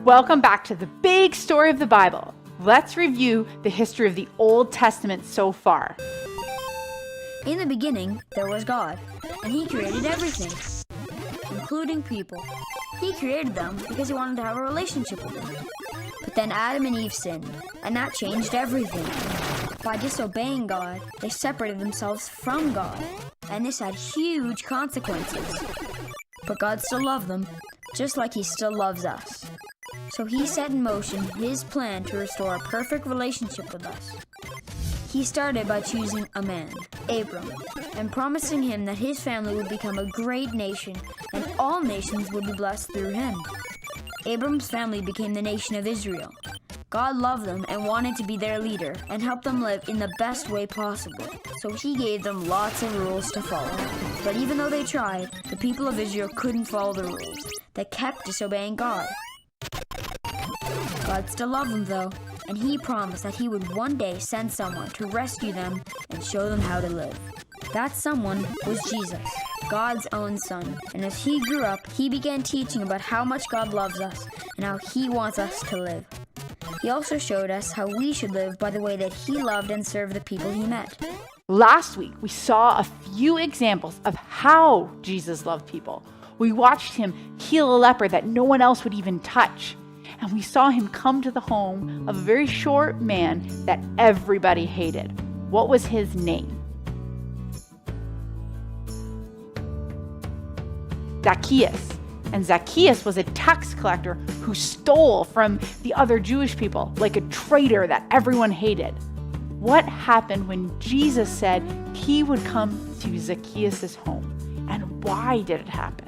Welcome back to the big story of the Bible. Let's review the history of the Old Testament so far. In the beginning, there was God, and He created everything, including people. He created them because He wanted to have a relationship with them. But then Adam and Eve sinned, and that changed everything. By disobeying God, they separated themselves from God, and this had huge consequences. But God still loved them, just like He still loves us. So He set in motion His plan to restore a perfect relationship with us. He started by choosing a man, Abram, and promising him that his family would become a great nation and all nations would be blessed through him. Abram's family became the nation of Israel. God loved them and wanted to be their leader and help them live in the best way possible. So He gave them lots of rules to follow. But even though they tried, the people of Israel couldn't follow the rules. They kept disobeying God. God still loved them though, and He promised that He would one day send someone to rescue them and show them how to live. That someone was Jesus, God's own Son. And as He grew up, He began teaching about how much God loves us and how He wants us to live. He also showed us how we should live by the way that He loved and served the people He met. Last week, we saw a few examples of how Jesus loved people. We watched Him heal a leper that no one else would even touch. And we saw Him come to the home of a very short man that everybody hated. What was his name? Zacchaeus. And Zacchaeus was a tax collector who stole from the other Jewish people, like a traitor that everyone hated. What happened when Jesus said He would come to Zacchaeus' home? And why did it happen?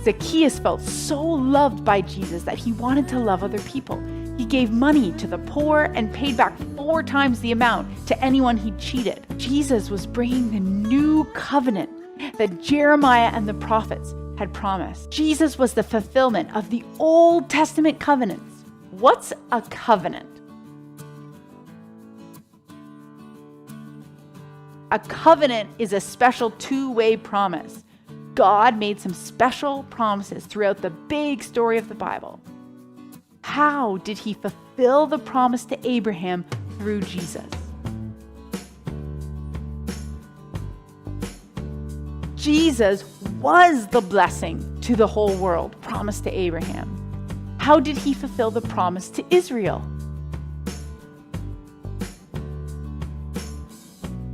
Zacchaeus felt so loved by Jesus that he wanted to love other people. He gave money to the poor and paid back 4 times the amount to anyone he cheated. Jesus was bringing the new covenant that Jeremiah and the prophets had promised. Jesus was the fulfillment of the Old Testament covenants. What's a covenant? A covenant is a special two-way promise. God made some special promises throughout the big story of the Bible. How did He fulfill the promise to Abraham through Jesus? Jesus was the blessing to the whole world promised to Abraham. How did He fulfill the promise to Israel?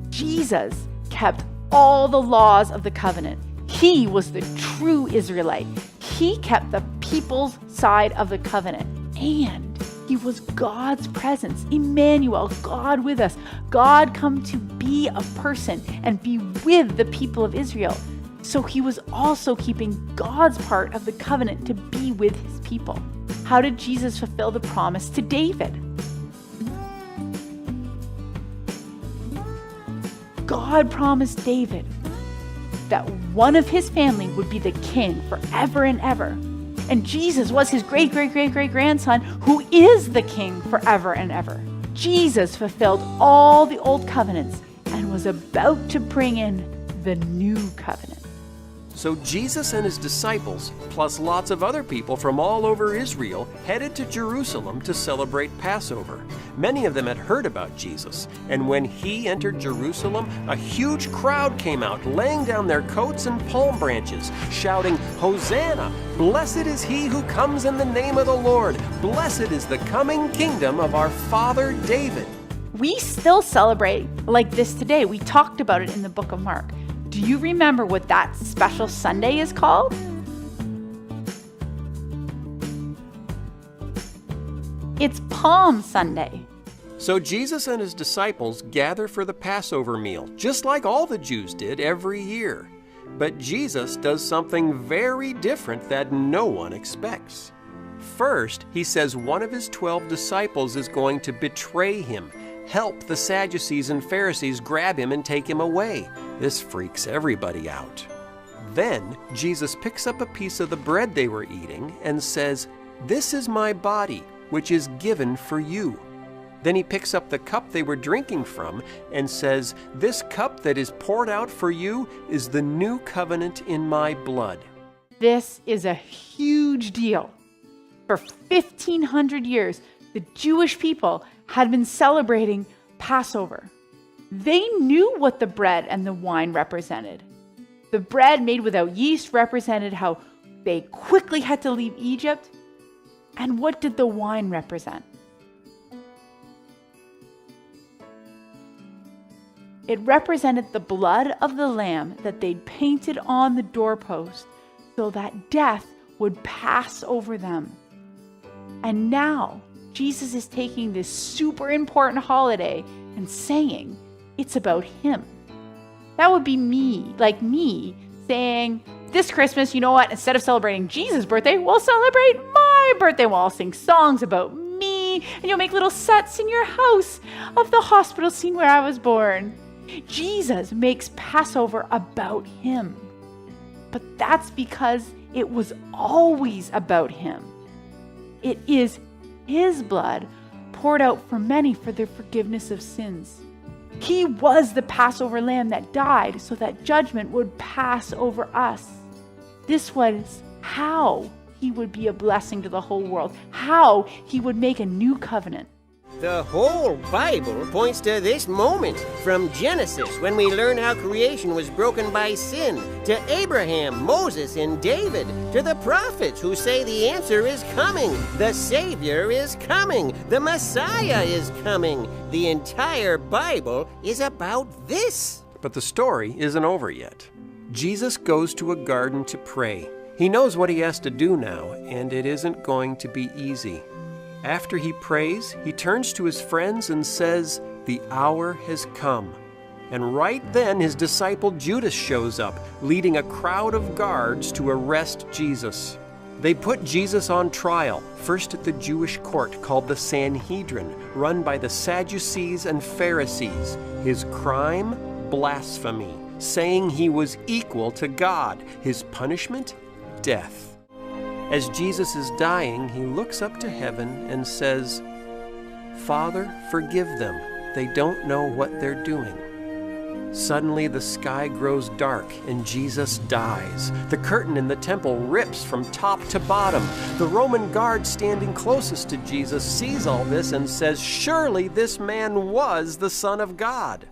Jesus kept all the laws of the covenant. He was the true Israelite. He kept the people's side of the covenant. And He was God's presence, Emmanuel, God with us. God come to be a person and be with the people of Israel. So He was also keeping God's part of the covenant to be with His people. How did Jesus fulfill the promise to David? God promised David that one of his family would be the king forever and ever. And Jesus was his great-great-great-great-grandson, who is the king forever and ever. Jesus fulfilled all the old covenants and was about to bring in the new covenant. So Jesus and His disciples, plus lots of other people from all over Israel, headed to Jerusalem to celebrate Passover. Many of them had heard about Jesus, and when He entered Jerusalem, a huge crowd came out, laying down their coats and palm branches, shouting, "Hosanna! Blessed is He who comes in the name of the Lord! Blessed is the coming kingdom of our father David!" We still celebrate like this today. We talked about it in the book of Mark. Do you remember what that special Sunday is called? It's Palm Sunday. So Jesus and His disciples gather for the Passover meal, just like all the Jews did every year. But Jesus does something very different that no one expects. First, He says one of His 12 disciples is going to betray Him, help the Sadducees and Pharisees grab Him and take Him away. This freaks everybody out. Then Jesus picks up a piece of the bread they were eating and says, "This is my body, which is given for you." Then He picks up the cup they were drinking from and says, "This cup that is poured out for you is the new covenant in my blood." This is a huge deal. For 1,500 years, the Jewish people had been celebrating Passover. They knew what the bread and the wine represented. The bread made without yeast represented how they quickly had to leave Egypt. And what did the wine represent? It represented the blood of the lamb that they'd painted on the doorpost so that death would pass over them. And now, Jesus is taking this super important holiday and saying it's about him. That would be me saying, this Christmas, you know what? Instead of celebrating Jesus' birthday, we'll celebrate my birthday. We'll all sing songs about me, and you'll make little sets in your house of the hospital scene where I was born. Jesus makes Passover about him. But that's because it was always about him. It is his blood poured out for many for their forgiveness of sins. He was the Passover lamb that died so that judgment would pass over us. This was how he would be a blessing to the whole world, how he would make a new covenant. The whole Bible points to this moment, from Genesis, when we learn how creation was broken by sin, to Abraham, Moses, and David, to the prophets who say the answer is coming, the Savior is coming, the Messiah is coming. The entire Bible is about this. But the story isn't over yet. Jesus goes to a garden to pray. He knows what he has to do now, and it isn't going to be easy. After he prays, he turns to his friends and says, "The hour has come." And right then, his disciple Judas shows up, leading a crowd of guards to arrest Jesus. They put Jesus on trial, first at the Jewish court called the Sanhedrin, run by the Sadducees and Pharisees. His crime? Blasphemy, saying he was equal to God. His punishment? Death. As Jesus is dying, he looks up to heaven and says, "Father, forgive them. They don't know what they're doing." Suddenly the sky grows dark and Jesus dies. The curtain in the temple rips from top to bottom. The Roman guard standing closest to Jesus sees all this and says, "Surely this man was the Son of God."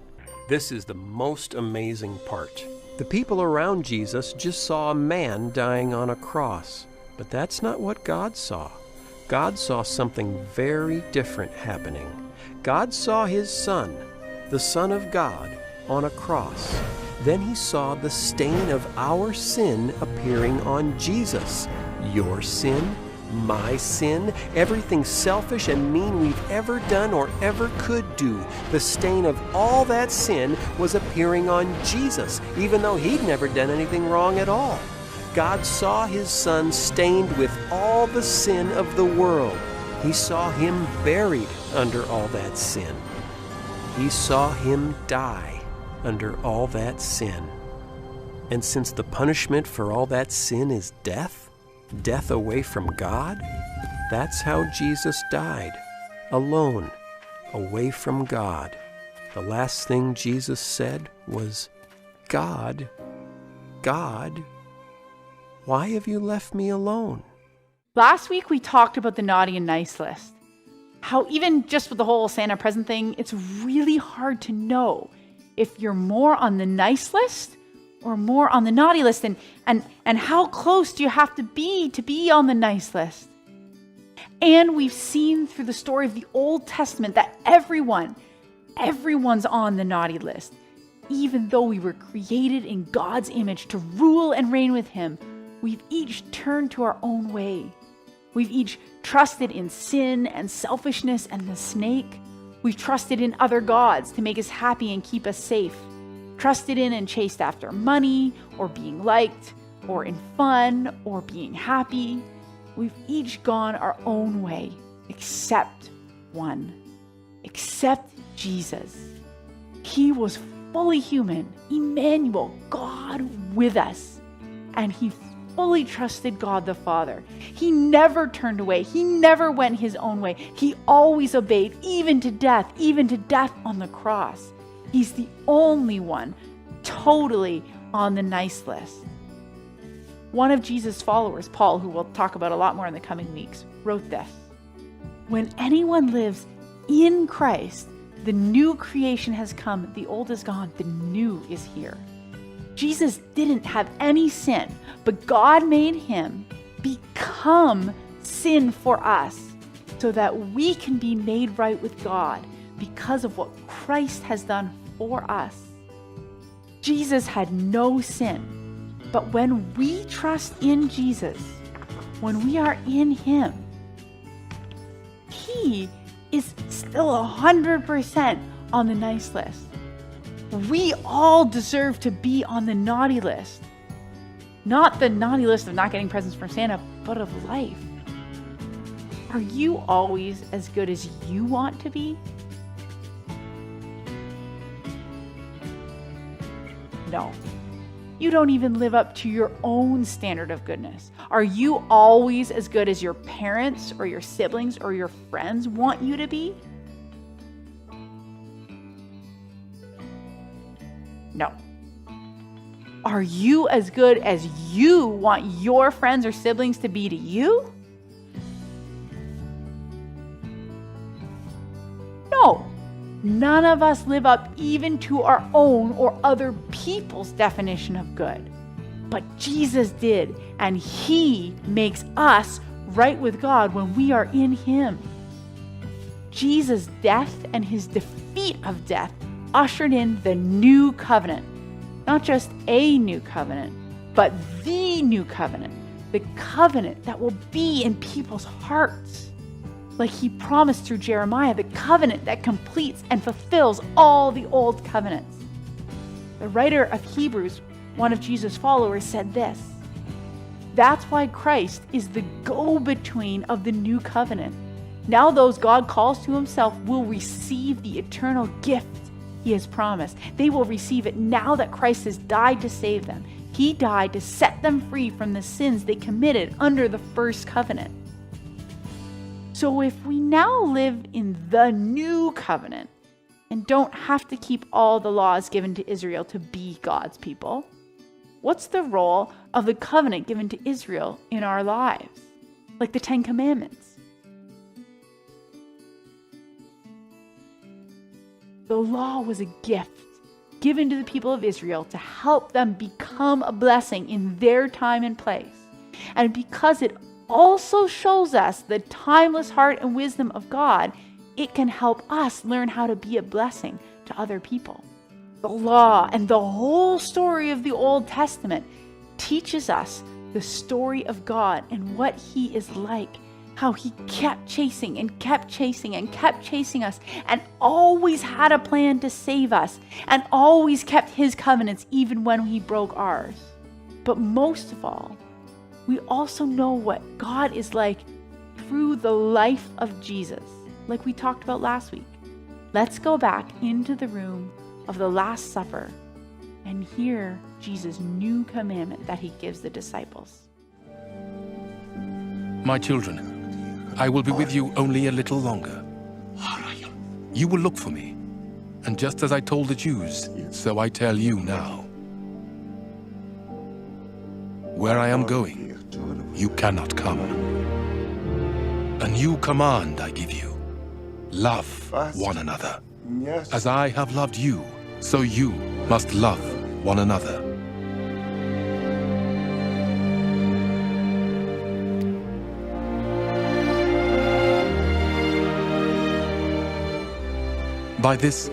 This is the most amazing part. The people around Jesus just saw a man dying on a cross. But that's not what God saw. God saw something very different happening. God saw his Son, the Son of God, on a cross. Then he saw the stain of our sin appearing on Jesus. Your sin, my sin, everything selfish and mean we've ever done or ever could do. The stain of all that sin was appearing on Jesus, even though he'd never done anything wrong at all. God saw his Son stained with all the sin of the world. He saw him buried under all that sin. He saw him die under all that sin. And since the punishment for all that sin is death, death away from God, that's how Jesus died, alone, away from God. The last thing Jesus said was, "God, God, why have you left me alone?" Last week, we talked about the naughty and nice list. How even just with the whole Santa present thing, it's really hard to know if you're more on the nice list or more on the naughty list, and how close do you have to be on the nice list. And we've seen through the story of the Old Testament that everyone's on the naughty list. Even though we were created in God's image to rule and reign with him, we've each turned to our own way. We've each trusted in sin and selfishness and the snake. We've trusted in other gods to make us happy and keep us safe. Trusted in and chased after money, or being liked, or in fun, or being happy. We've each gone our own way, except one. Except Jesus. He was fully human, Emmanuel, God with us. And he fully trusted God the Father. He never turned away. He never went his own way. He always obeyed, even to death on the cross. He's the only one totally on the nice list. One of Jesus' followers, Paul, who we'll talk about a lot more in the coming weeks, wrote this: "When anyone lives in Christ, the new creation has come. The old is gone. The new is here." Jesus didn't have any sin, but God made him become sin for us so that we can be made right with God because of what Christ has done for us. Jesus had no sin, but when we trust in Jesus, when we are in him, he is still 100% on the nice list. We all deserve to be on the naughty list. Not the naughty list of not getting presents from Santa, but of life. Are you always as good as you want to be? No. You don't even live up to your own standard of goodness. Are you always as good as your parents or your siblings or your friends want you to be? No. Are you as good as you want your friends or siblings to be to you? No. None of us live up even to our own or other people's definition of good. But Jesus did, and he makes us right with God when we are in him. Jesus' death and his defeat of death ushered in the new covenant. Not just a new covenant, but the new covenant. The covenant that will be in people's hearts. Like he promised through Jeremiah, the covenant that completes and fulfills all the old covenants. The writer of Hebrews, one of Jesus' followers, said this: "That's why Christ is the go-between of the new covenant. Now those God calls to himself will receive the eternal gift he has promised. They will receive it now that Christ has died to save them. He died to set them free from the sins they committed under the first covenant." So if we now live in the new covenant and don't have to keep all the laws given to Israel to be God's people, what's the role of the covenant given to Israel in our lives? Like the Ten Commandments. The law was a gift given to the people of Israel to help them become a blessing in their time and place. And because it also shows us the timeless heart and wisdom of God, it can help us learn how to be a blessing to other people. The law and the whole story of the Old Testament teaches us the story of God and what he is like, how he kept chasing and kept chasing and kept chasing us and always had a plan to save us and always kept his covenants even when he broke ours. But most of all, we also know what God is like through the life of Jesus, like we talked about last week. Let's go back into the room of the Last Supper and hear Jesus' new commandment that he gives the disciples. My children, I will be with you only a little longer. You will look for me, and just as I told the Jews, so I tell you now. Where I am going, you cannot come. A new command I give you: love one another. As I have loved you, so you must love one another. By this,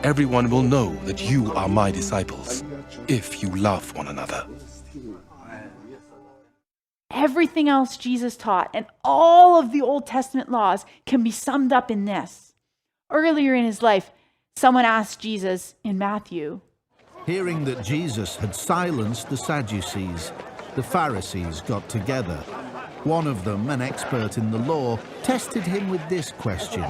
everyone will know that you are my disciples, if you love one another. Everything else Jesus taught and all of the Old Testament laws can be summed up in this. Earlier in his life, someone asked Jesus in Matthew, Hearing that Jesus had silenced the Sadducees, the Pharisees got together. One of them, an expert in the law, tested him with this question: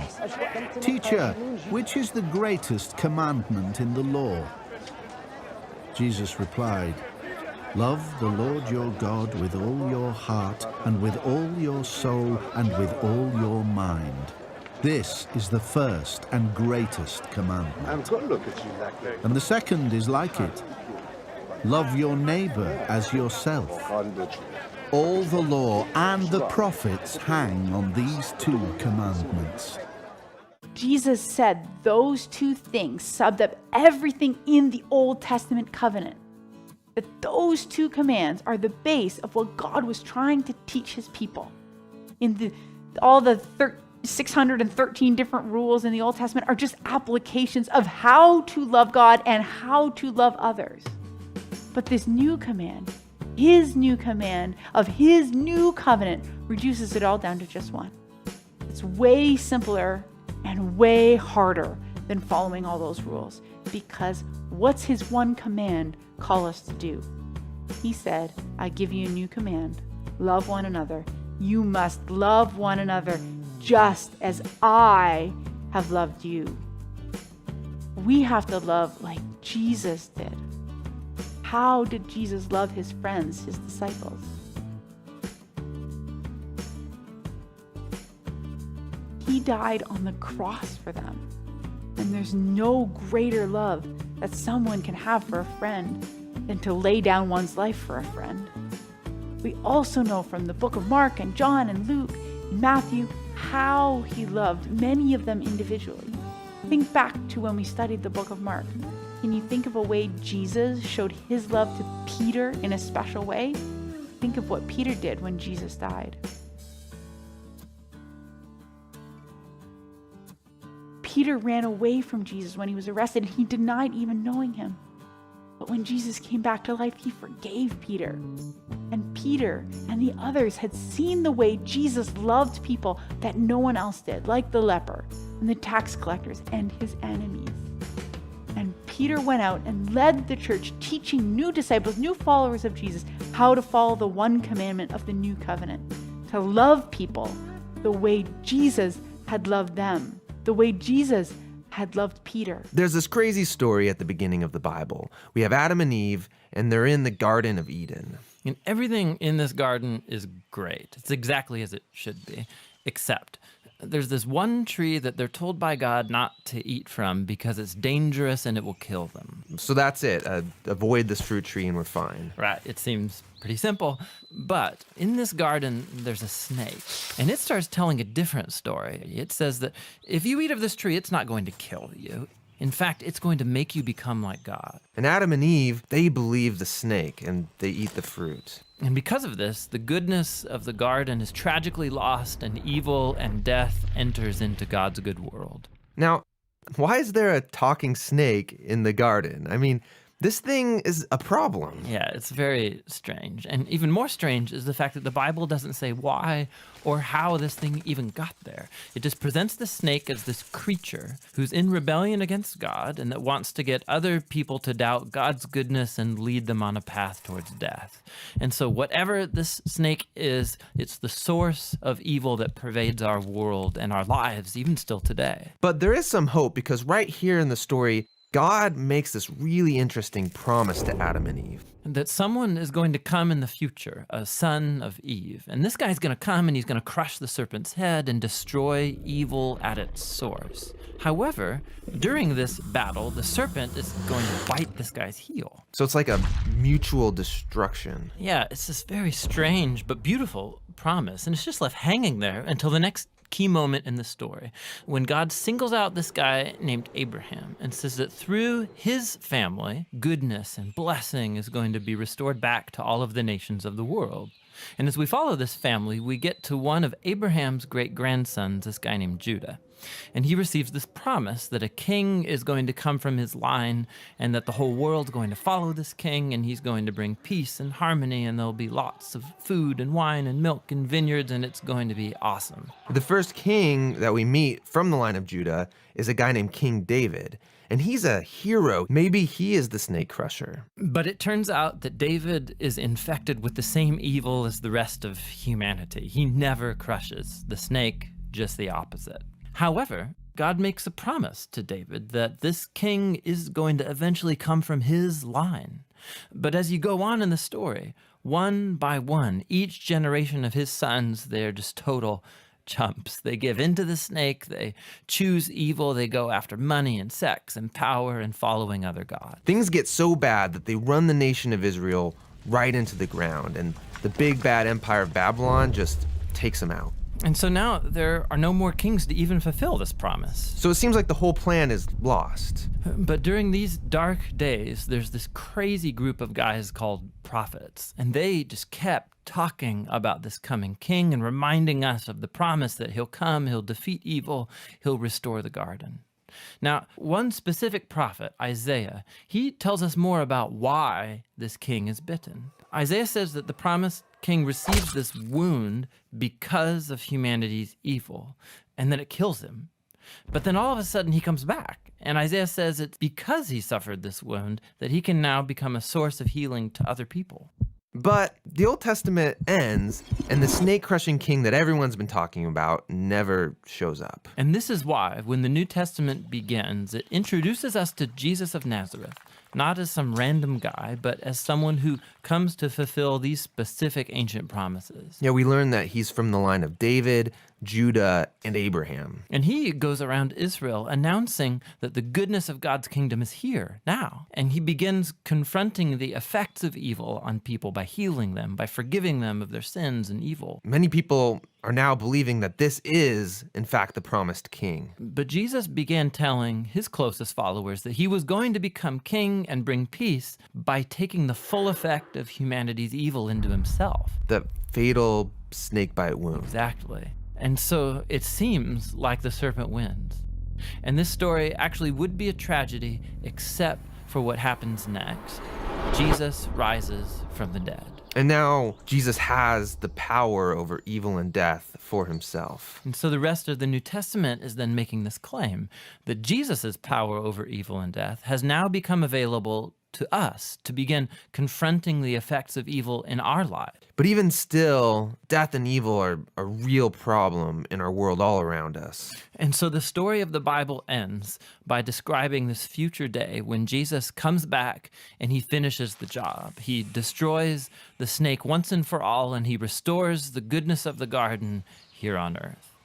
Teacher, which is the greatest commandment in the law? Jesus replied, Love the Lord your God with all your heart and with all your soul and with all your mind. This is the first and greatest commandment. And the second is like it. Love your neighbor as yourself. All the law and the prophets hang on these two commandments. Jesus said those two things summed up everything in the Old Testament covenant. That those two commands are the base of what God was trying to teach his people. All the 613 different rules in the Old Testament are just applications of how to love God and how to love others. But this new command, his new command of his new covenant, reduces it all down to just one. It's way simpler and way harder than following all those rules, because what's his one command call us to do? He said, I give you a new command. Love one another. You must love one another just as I have loved you. We have to love like Jesus did. How did Jesus love his friends, his disciples? He died on the cross for them. And there's no greater love that someone can have for a friend than to lay down one's life for a friend. We also know from the book of Mark and John and Luke and Matthew how he loved many of them individually. Think back to when we studied the book of Mark. Can you think of a way Jesus showed his love to Peter in a special way? Think of what Peter did when Jesus died. Peter ran away from Jesus when he was arrested, and he denied even knowing him. But when Jesus came back to life, he forgave Peter. And Peter and the others had seen the way Jesus loved people that no one else did, like the leper and the tax collectors and his enemies. And Peter went out and led the church, teaching new disciples, new followers of Jesus, how to follow the one commandment of the new covenant, to love people the way Jesus had loved them, the way Jesus had loved Peter. There's this crazy story at the beginning of the Bible. We have Adam and Eve, and they're in the Garden of Eden. And everything in this garden is great. It's exactly as it should be, except there's this one tree that they're told by God not to eat from because it's dangerous and it will kill them. So that's it. Avoid this fruit tree and we're fine. Right. It seems pretty simple. But in this garden, there's a snake. And it starts telling a different story. It says that if you eat of this tree, it's not going to kill you. In fact, it's going to make you become like God. And Adam and Eve, they believe the snake and they eat the fruit. And because of this, the goodness of the garden is tragically lost, and evil and death enters into God's good world. Now, why is there a talking snake in the garden? I mean, this thing is a problem. Yeah, it's very strange. And even more strange is the fact that the Bible doesn't say why or how this thing even got there. It just presents the snake as this creature who's in rebellion against God and that wants to get other people to doubt God's goodness and lead them on a path towards death. And so whatever this snake is, it's the source of evil that pervades our world and our lives, even still today. But there is some hope, because right here in the story, God makes this really interesting promise to Adam and Eve. That someone is going to come in the future, a son of Eve. And this guy's going to come and he's going to crush the serpent's head and destroy evil at its source. However, during this battle, the serpent is going to bite this guy's heel. So it's like a mutual destruction. Yeah, it's this very strange but beautiful promise. And it's just left hanging there until the next key moment in the story, when God singles out this guy named Abraham and says that through his family, goodness and blessing is going to be restored back to all of the nations of the world. And as we follow this family, we get to one of Abraham's great-grandsons, this guy named Judah. And he receives this promise that a king is going to come from his line and that the whole world's going to follow this king, and he's going to bring peace and harmony, and there'll be lots of food and wine and milk and vineyards, and it's going to be awesome. The first king that we meet from the line of Judah is a guy named King David. And he's a hero. Maybe he is the snake crusher. But it turns out that David is infected with the same evil as the rest of humanity. He never crushes the snake, just the opposite. However, God makes a promise to David that this king is going to eventually come from his line. But as you go on in the story, one by one, each generation of his sons, they're just total chumps. They give into the snake, they choose evil, they go after money and sex and power and following other gods. Things get so bad that they run the nation of Israel right into the ground, and the big bad empire of Babylon just takes them out. And so now there are no more kings to even fulfill this promise. So it seems like the whole plan is lost. But during these dark days, there's this crazy group of guys called prophets, and they just kept talking about this coming king and reminding us of the promise that he'll come, he'll defeat evil, he'll restore the garden. Now, one specific prophet, Isaiah, he tells us more about why this king is bitten. Isaiah says that the promised king receives this wound because of humanity's evil, and that it kills him. But then all of a sudden he comes back, and Isaiah says it's because he suffered this wound that he can now become a source of healing to other people. But the Old Testament ends, and the snake-crushing king that everyone's been talking about never shows up. And this is why, when the New Testament begins, it introduces us to Jesus of Nazareth, not as some random guy, but as someone who comes to fulfill these specific ancient promises. Yeah, we learn that he's from the line of David, Judah, and Abraham. And he goes around Israel announcing that the goodness of God's kingdom is here now. And he begins confronting the effects of evil on people by healing them, by forgiving them of their sins and evil. Many people are now believing that this is, in fact, the promised king. But Jesus began telling his closest followers that he was going to become king and bring peace by taking the full effect of humanity's evil into himself. The fatal snakebite wound. Exactly. And so it seems like the serpent wins. And this story actually would be a tragedy except for what happens next. Jesus rises from the dead. And now Jesus has the power over evil and death for himself. And so the rest of the New Testament is then making this claim that Jesus' power over evil and death has now become available to us to begin confronting the effects of evil in our lives. But even still, death and evil are a real problem in our world all around us. And so the story of the Bible ends by describing this future day when Jesus comes back and he finishes the job. He destroys the snake once and for all, and he restores the goodness of the garden here on earth.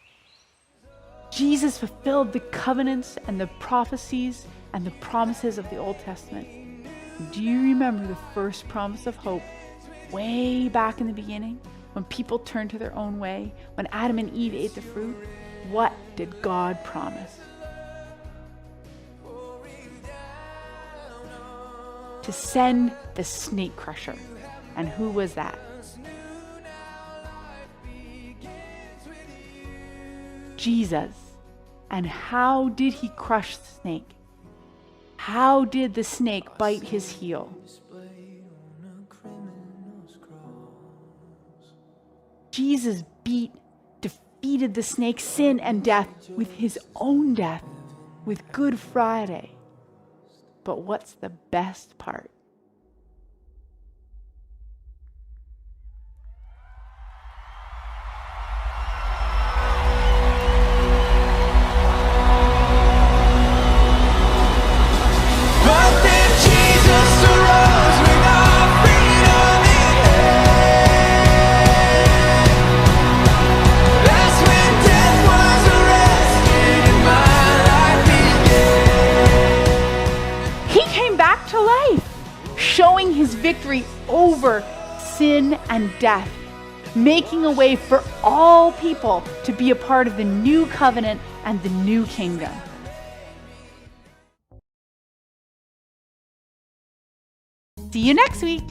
Jesus fulfilled the covenants and the prophecies and the promises of the Old Testament. Do you remember the first promise of hope way back in the beginning, when people turned to their own way, when Adam and Eve ate the fruit? What did God promise? To send the snake crusher. And who was that? Jesus. And how did he crush the snake? How did the snake bite his heel? Jesus defeated the snake's sin and death with his own death, with Good Friday. But what's the best part? Showing his victory over sin and death, making a way for all people to be a part of the new covenant and the new kingdom. See you next week.